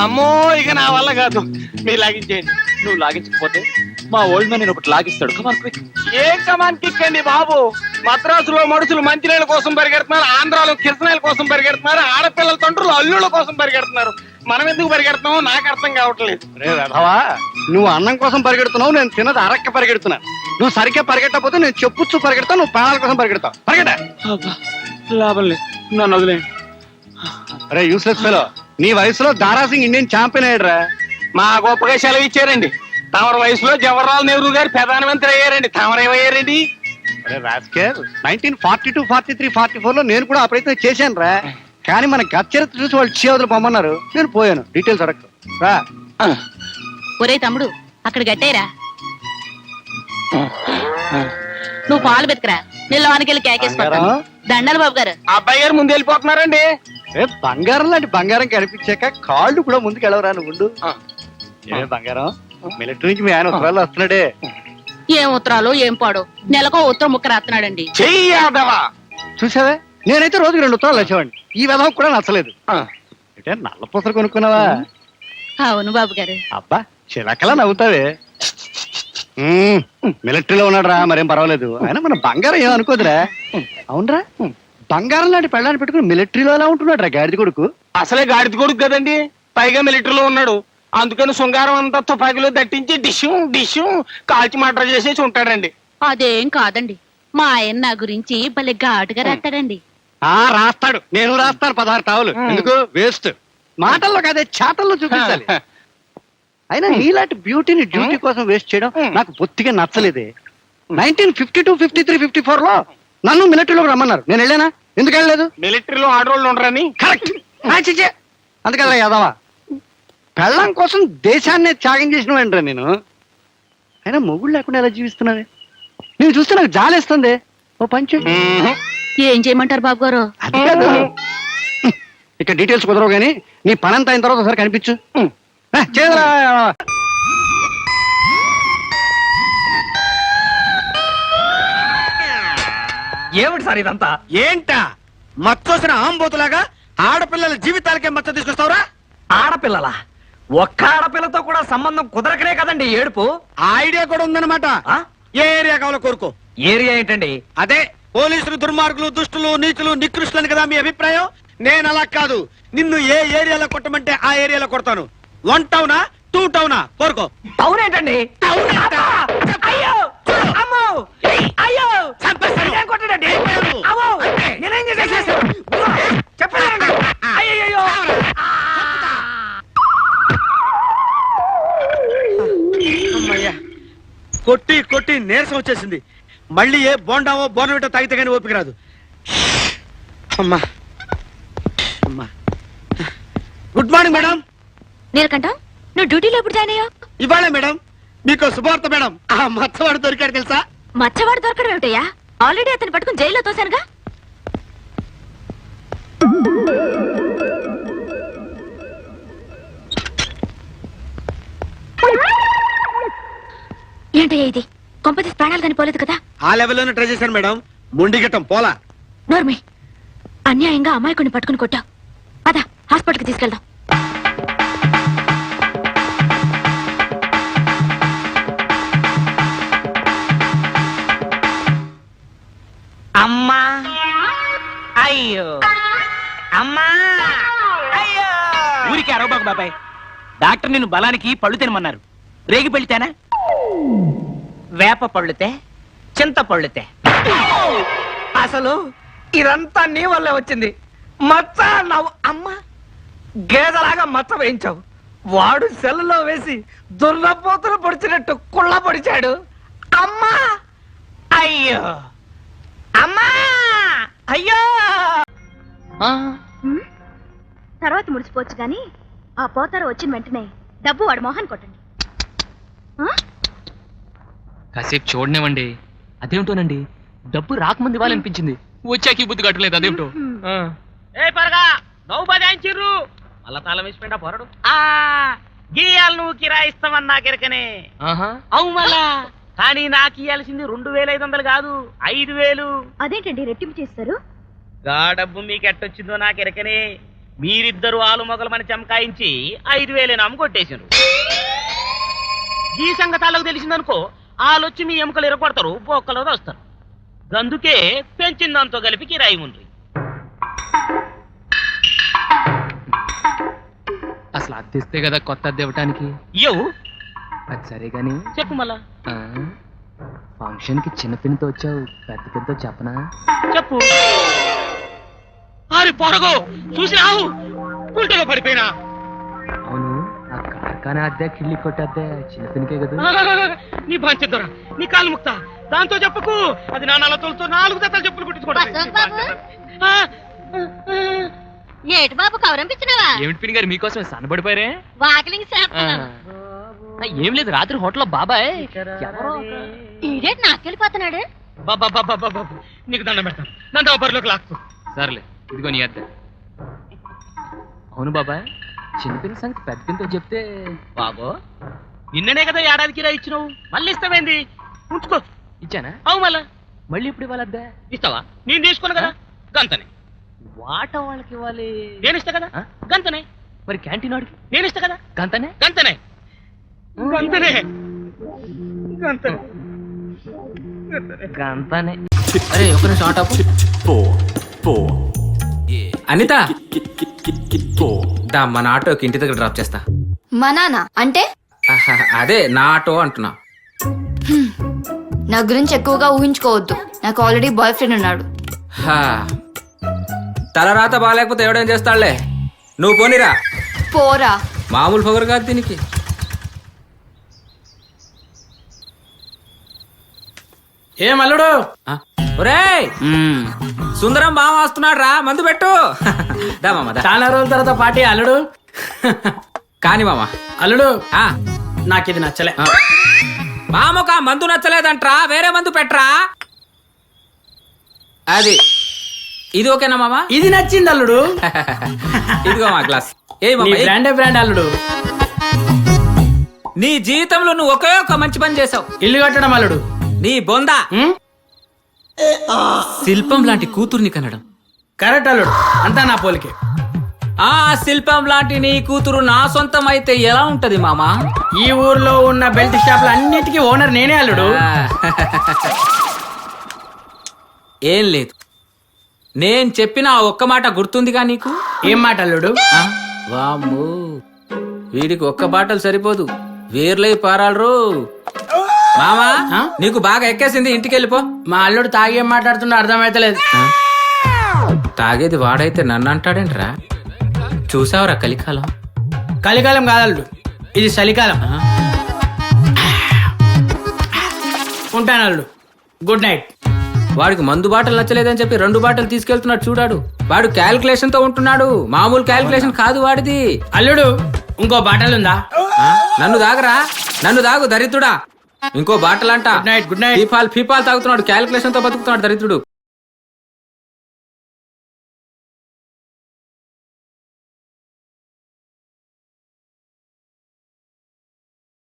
అమ్మో ఇక నా వల్ల కాదు, మీరు లాగించేయండి. నువ్వు లాగించకపోతే మా ఓల్డ్ మ్యాన్ నేను ఒకటి లాగిస్తాడు. Come on quick. ఏం కమాన్ కిక్ అండి బాబు? మద్రాసులో మనుషులు మంచినీళ్ళ కోసం పరిగెడుతున్నారు, ఆంధ్రాలో కిరసనాయల కోసం పరిగెడుతున్నారు, ఆడపిల్లల తండ్రులు అల్లుళ్ళ కోసం పరిగెడుతున్నారు. మనం ఎందుకు పరిగెడుతున్నామో నాకు అర్థం కావట్లేదు. రే వెధవా, నువ్వు అన్నం కోసం పరిగెడుతున్నావు, నేను తిన్నది అరక్క పరిగెడుతున్నాను. నువ్వు సరిగ్గా పరిగెట్టకపోతే నేను చెప్పుచ్చు పరిగెడతావు, నువ్వు ప్రాణాల కోసం పరిగెడతావు. పరిగెట. లాభం లేదు, నన్ను వదిలే. అరే యూస్లెస్ ఫెలో, నీ వయసులో దారాసింగ్ ఇండియన్ ఛాంపియన్ అయ్యాడురా. మా గొప్పగా సెలవు ఇచ్చారండి. తమర వయసులో జవహర్లాల్ నెహ్రూ గారు ప్రధానమంత్రి అయ్యారండి, తమరేమయ్యారండి? అరే రాస్కేల్, 1942, 43, 44 లో నేను కూడా ఆ ప్రయత్నం చేశాను రా. కానీ మన గత చరిత్ర చూసి వాళ్ళు చేవదులు పొమ్మన్నారు, నేను పోయాను. డీటెయిల్స్ అడగదు రా. ఒరే తమ్ముడు, అక్కడ గట్టేరా. నువ్వు పాలు బెతకరా, నేను లోనికి వెళ్ళి కేకేసుకుంటాను. దండాలి బాబు గారు. అబ్బాయి గారు ముందు వెళ్ళిపోతున్నారండి. బంగారం లాంటి బంగారం కనిపించాక కాళ్ళు కూడా ముందుకు వెళ్ళవరా నువ్వు. ఏ బంగారం, మిలిటరీ నుంచి మీ ఆయన ఉత్తరాలు వస్తున్నాడే. ఏం ఉత్తరాలు ఏం పాడు, నెలకో ఉత్తరం ముక్క రాస్తున్నాడండి. చెయ్యాదవా చూసావే, నేనైతే రోజుకి 2 ఉత్తరాలు వచ్చేవాడిని. ఈ విధం కూడా నచ్చలేదు. అంటే నల్ల పూసలు కొనుక్కున్నావా? అవును బాబు గారు. అబ్బా చిలకలా నవ్వుతావే. మిలిటరీలో ఉన్నాడు రా, మరేం పర్వాలేదు. అయినా మన బంగారం ఏం అనుకోదురా. అవునరా, బంగారం లాంటి పెళ్ళాన్ని పెట్టుకుని మిలిటరీలో ఎలా ఉంటున్నాడు రా గాడిద కొడుకు. అసలే గాడిద కొడుకు కదండి, పైగా మిలిటరీలో ఉన్నాడు. అందుకని శృంగారం అంతా తుపాకీలో దట్టించి డిష్యూ కాల్చి మటర్ చేసేసి ఉంటాడండి. అదేం కాదండి, మా ఆయన నా గురించి భలే ఘాటుగా రాస్తాడండి. రాస్తాడు, నేను రాస్తాను 16 టావులు. ఎందుకు వేస్ట్? మాటల్లో కాదే చాటల్లో చూపించాలి. అయినా నీలాంటి బ్యూటీని డ్యూటీ కోసం వేస్ట్ చేయడం నాకు బొత్తిగా నచ్చలేదే. 1952, 53, 54 లో నన్ను మిలిటరీలోకి రమ్మన్నారు, నేను వెళ్ళానా? ఎందుకు వెళ్ళలేదు? మిలిటరీలో ఆడవాళ్ళు ఉండరని. కరెక్ట్. అందుకదా యాదవా, పెళ్ళం కోసం దేశాన్నే త్యాగం చేసిన ఏంట్రా నేను. అయినా మొగుడు లేకుండా ఎలా జీవిస్తున్నావే? నేను చూస్తే నాకు జాలేస్తుంది. ఓ పంచు. ఏం చేయమంటారు బాబు గారు? అది కాదు, ఇక డీటెయిల్స్ కుదరవు కానీ నీ పనంతా అయిన తర్వాత ఒకసారి కనిపించు. చేయరా. ఏమిటి సార్ ఇదంతా? ఏంటా మచ్చోసిన ఆంబోతులాగా ఆడపిల్లల జీవితాలకే మచ్చ తీసుకొస్తావురా? ఆడపిల్లలా? ఒక్క ఆడపిల్లతో కూడా సంబంధం కుదరకనే కదండి ఏడుపు. ఆ ఐడియా కూడా ఉందన్నమాట. ఏ ఏరియా కావాలో కోరుకో. ఏరియా ఏంటండి? అదే పోలీసులు దుర్మార్గులు, దుష్టులు, నీచులు, నికృష్టులని కదా మీ అభిప్రాయం. నేను అలా కాదు, నిన్ను ఏ ఏరియాలో కొట్టమంటే ఆ ఏరియాలో కొడతాను. 1 టౌనా 2 టౌనా కోరుకో. టౌన్ ఏంటండి? అయ్యో అమ్మో, అయ్యో కొట్టాడండి. నేనేం చేసేసాను చెప్పండి. అయ్యో అమ్మయ్యా, కొట్టి కొట్టి నీరసం వచ్చేసింది. మళ్ళీ ఏ బోండావో బోర్నవిటో తాగితే కానీ ఓపిక రాదు. అమ్మా అమ్మా. Good morning madam. నీలకంఠ, నువ్వు డ్యూటీలో ఎప్పుడు జాయిన్ అయ్యావు? ఇవాళే మేడం. మీకు శుభవార్త మేడం, ఆ మచ్చవాడు దొరికాడు తెలుసా? మచ్చవాడు దొరకడం ఏమిటయ్యా? ఆల్రెడీ అతను పట్టుకుని జైల్లో తోశానుగా. ఏంటయ్యా ఇది? కొంపతీసి ప్రాణాలు కనిపోలేదు కదా? ఆ లెవెల్లోనే ట్రై చేశాను మేడం, ముండిగట్టం పోలా. నోర్మి, అన్యాయంగా అమాయకుడిని పట్టుకుని కొట్టావు. పద, హాస్పిటల్కి తీసుకెళ్దాం. అమ్మా, అయ్యో అమ్మా, అయ్యో. ఊరికి అరవబాకు బాబాయ్. డాక్టర్ నిన్ను బలానికి పళ్ళు తినమన్నారు. రేగి పెళ్తేనా? వేప పళ్ళుతే, చింత పళ్ళుతే. అసలు ఇదంతా నీ వల్లే వచ్చింది. మచ్చ అన్నావు, అమ్మ గేదలాగా మచ్చ వేయించావు. వాడు సెల్లో వేసి దున్నపోతులు పొడిచినట్టు కుళ్ళ పొడిచాడు. అమ్మా, అయ్యో అమ్మా, అయ్యో. తర్వాత ముడిచిపోవచ్చు గాని ఆ పోతారు వచ్చిన వెంటనే డబ్బు వాడు మోహన్ కొట్టండి. కాసేపు చూడనివ్వండి. అదేమిటోనండి, డబ్బు రాకముందు ఇవ్వాలనిపించింది, వచ్చాక బుద్ధి కట్టలేదు. అదేమిటో. ఏ పరగా నవ్వు బదాయించిర్రు మళ్ళా తాళం వేసిపోయిందా పోరడు. గీయాలు నువ్వు కిరాయిస్తామని నాకెరకనే. అవు మళ్ళా, కానీ నాకు ఇయ్యాల్సింది 2500 కాదు, 5000. అదేంటండి రెట్టింపు చేస్తారు? గా డబ్బు మీకు ఎట్టొచ్చిందో నాకెరకనే. మీరిద్దరు ఆలు మొగలమని చమకాయించి 5,000 అమ్ము కొట్టేసిండ్రు. ఈ సంగతాలకు తెలిసిందనుకో ఆలొచ్చి మీ ఎముకలు ఇరగొడతారు, బొక్కలో వస్తారు. అందుకే పెంచిన దాంతో కలిపి కిరాయి ఉండ్రి. అసలు అద్దెస్తే కదా కొత్త అద్దె ఇవ్వటానికి. ఇయ్యవు అది సరే గాని చెప్పు మళ్ళా. ఫంక్షన్ కి చిన్న పిన్నితో వచ్చావు, పెద్ద పిన్నితో చెప్పనా? చెప్పు. అరే పొరగో చూసి రావు, గుంటలో పడిపోయినా. అవును, ఆ కార్ఖానా అద్దె కిళ్ళి కొట్టే అద్దె చిన్న పిన్నికే కదా. నీ పంచదొరా, నీ కాలు ముక్త దాంతో చెప్పకు. అది నా నలతలతో 4 జతలు చెప్పులు కుట్టించుకోవడం. ఏటి బాబు కవరంపించినావా? ఏమిటి పిన్ని గారు మీకోసం సన్నబడిపోయారే? వాకిలింగ్ ఏం లేదు, రాత్రి హోటల్లో బాబాయ్ ఎవరో ఈడేటి నాకెళ్ళిపోతున్నాడు. బాబా నీకు దండం పెడతాను, నన్ను బరిలోకి లాక్కు. సర్లే, ఇదిగో నీ అద్దె. అవును బాబాయ్, చిన్న పిన్ని సంగతి పెద్ద పిన్నితో చెప్తే. బాబో నిన్ననే కదా ఏడాదికి రా ఇచ్చినావు, మళ్ళీ ఇస్తావేంది? ఉంచుకో. ఇచ్చానా? అవు మళ్ళా మళ్ళీ ఇప్పుడు ఇవ్వాలి అద్దె? ఇస్తావా? నేను తీసుకున్నా కదా గంతనే. వాట వాళ్ళకి ఇవ్వాలి. నేను ఇస్తా కదా గంతనే. మరి క్యాంటీన్ వాడికి నేను ఇస్తా కదా గంతనే. గంతనే గంతనే గంతనే గంతనే. అరే ఒక నిమిషం ఆటో ఆపు. అనిత దా మన ఆటోకి ఇంటి దగ్గర డ్రాప్ చేస్తా. మా నాన్న అంటే ఆహా, అదే నా ఆటో అంటున్నా. నా గురించి ఎక్కువగా ఊహించుకోవద్దు, నాకు ఆల్రెడీ బాయ్ ఫ్రెండ్ ఉన్నాడు. హా, తల రాత బాగాలేకపోతే ఎవడేం చేస్తాడులే. నువ్వు పోనీరా. పోరా. మామూలు పొగరు కాదు దీనికి. ఏం అల్లుడు? ఒరేయ్ సుందరం బాగా వస్తున్నాడు రా, మందు పెట్టు. దా మామ దా. చాలా రోజుల తర్వాత పార్టీ అల్లుడు. కాని మామ. అల్లుడు ఆ, నాకు ఇది నచ్చలే. మామకు ఆ మందు నచ్చలేదంట్రా, వేరే మందు పెట్టరా. అది ఇది ఓకేనా మామ? ఇది నచ్చింది అల్లుడు. ఇదిగో మా గ్లాస్. ఏ మామ, ఏ? బ్రాండ్ అల్లుడు. నీ జీవితంలో నువ్వు ఒకే ఒక మంచి పని చేసావు. ఇల్లు కట్టడం అల్లుడు. నీ బొందా శిల్పం లాంటి కూతుర్ని కనడం. కరెక్ట్ అల్లుడు, అంతా నా పోలికే. ఆ శిల్పం లాంటి నీ కూతురు నా సొంతం అయితే ఎలా ఉంటది మామా? ఈ ఊర్లో ఉన్న బెల్ట్ షాపులు అన్నిటికీ ఓనర్ నేనే అల్లుడు. ఏం లేదు, నేను చెప్పిన ఆ ఒక్క మాట గుర్తుందిగా నీకు? ఏం మాట అల్లుడు? వామ్మో, వీడికి ఒక్క బాటలు సరిపోదు, వేర్లై పారాలరు. మామా నీకు బాగా ఎక్కేసింది, ఇంటికి వెళ్ళిపో. మా అల్లుడు తాగి ఏం మాట్లాడుతుండో అర్థమైతలేదు. తాగేది వాడైతే నన్ను అంటాడేంట్రా? చూసావరా కలికాలం? కలికాలం కాదల్లుడు, ఇది చలికాలం. ఉంటాను అల్లుడు, గుడ్ నైట్. వాడికి మందు బాటలు నచ్చలేదని చెప్పి 2 బాటలు తీసుకెళ్తున్నాడు చూడాడు. వాడు క్యాల్కులేషన్ తో ఉంటున్నాడు, మామూలు క్యాల్కులేషన్ కాదు వాడిది. అల్లుడు ఇంకో బాటలు ఉందా? నన్ను దాగరా, నన్ను దాగు దరిద్రుడా. ఇంకో బాటలంట. Good night. ఫీపాల్ తాగుతున్నాడు, క్యాల్కులేషన్ తో బతుకుతున్నాడు దరిద్రుడు.